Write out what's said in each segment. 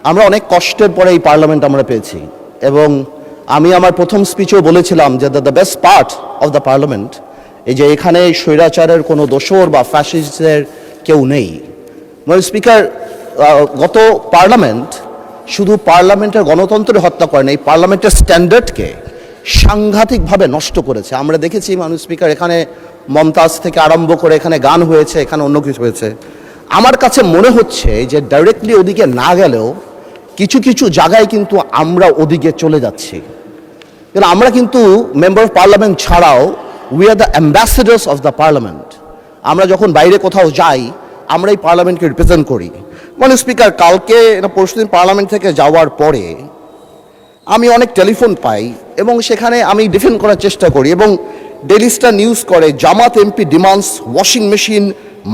আমরা অনেক কষ্টের পরে এই পার্লামেন্ট আমরা পেয়েছি এবং আমি আমার প্রথম স্পিচেও বলেছিলাম যে the best part of the parliament এই যে এখানে স্বৈরাচারের কোনো দোসর বা ফ্যাসিস্টের কেউ নেই। মানে স্পিকার, গত পার্লামেন্ট শুধু পার্লামেন্টের গণতন্ত্রের হত্যা করে না, এই পার্লামেন্টের স্ট্যান্ডার্ডকে সাংঘাতিকভাবে নষ্ট করেছে। আমরা দেখেছি মানুষ স্পিকার, এখানে মমতাজ থেকে আরম্ভ করে এখানে গান হয়েছে, এখানে অন্য কিছু হয়েছে। আমার কাছে মনে হচ্ছে যে ডাইরেক্টলি ওদিকে না গেলেও কিছু কিছু জায়গায় কিন্তু আমরা ওদিকে চলে যাচ্ছি। কিন্তু আমরা কিন্তু মেম্বার অফ পার্লামেন্ট ছাড়াও we are the ambassadors of the parliament. আমরা যখন বাইরে কোথাও যাই আমরা এই পার্লামেন্টকে রিপ্রেজেন্ট করি। মানে স্পিকার, কালকে পরশুদিন পার্লামেন্ট থেকে যাওয়ার পরে আমি অনেক টেলিফোন পাই এবং সেখানে আমি ডিফেন্ড করার চেষ্টা করি এবং ডেইলি স্টার নিউজ করে Jamaat MP demands washing machine,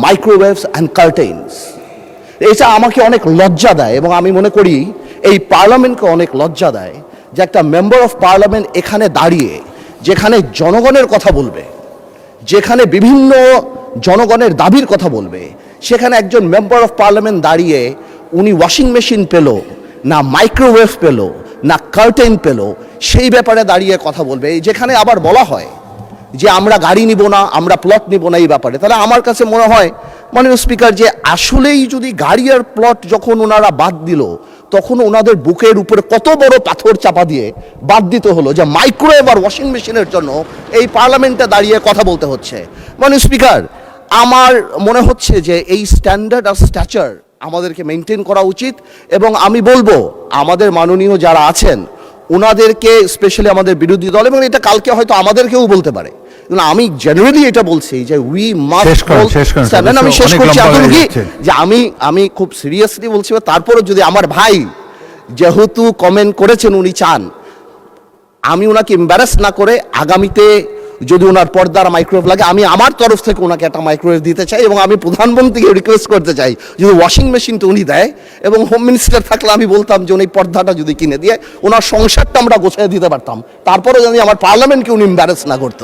microwaves and curtains. এটা আমাকে অনেক লজ্জা দেয় এবং আমি মনে করি এই পার্লামেন্টকে অনেক লজ্জা দেয় যে একটা মেম্বার অফ পার্লামেন্ট এখানে দাঁড়িয়ে যেখানে জনগণের কথা বলবে, যেখানে বিভিন্ন জনগণের দাবির কথা বলবে, সেখানে একজন মেম্বার অফ পার্লামেন্ট দাঁড়িয়ে উনি ওয়াশিং মেশিন পেল না, মাইক্রোওয়েভ পেল না, কার্টেন পেল, সেই ব্যাপারে দাঁড়িয়ে কথা বলবে। যেখানে আবার বলা হয় যে আমরা গাড়ি নিব না, আমরা প্লট নিব না এই ব্যাপারে। তাহলে আমার কাছে মনে হয় মাননীয় স্পিকার যে আসলেই যদি গাড়ি আর প্লট যখন ওনারা বাদ দিল তখন ওনাদের বুকের উপরে কত বড় পাথর চাপা দিয়ে বাদ দিতে হলো যে মাইক্রোওয়েভ আর ওয়াশিং মেশিনের জন্য এই পার্লামেন্টে দাঁড়িয়ে কথা বলতে হচ্ছে। মাননীয় স্পিকার, আমার মনে হচ্ছে যে এই স্ট্যান্ডার্ড আর স্ট্যাচার আমাদেরকে মেনটেন করা উচিত এবং আমি বলবো আমাদের মাননীয় যারা আছেন ওনাদেরকে, স্পেশালি আমাদের বিরোধী দল, এবং এটা কালকে হয়তো আমাদেরকেও বলতে পারে, আমি জেনারেলি এটা বলছি যে উই মাস্ট, আমি শেষ করছি যে আমি খুব সিরিয়াসলি বলছি। তারপরে যদি আমার ভাই যেহেতু কমেন্ট করেছেন উনি চান আমি ওনাকে এম্বারাস না করে আগামীতে যদি ওনার পর্দার মাইক্রোওয়েভ লাগে আমি আমার তরফ থেকে ওনাকে একটা মাইক্রোওয়েভ দিতে চাই এবং আমি প্রধানমন্ত্রীকে রিকোয়েস্ট করতে চাই যদি ওয়াশিং মেশিনটা উনি দেয়, এবং হোম মিনিস্টার থাকলে আমি বলতাম যে উনি পর্দাটা যদি কিনে দিয়ে ওনার সংসারটা আমরা গোছায় দিতে পারতাম, তারপরে যদি আমার পার্লামেন্টকে উনি এম্বারাস না করতো।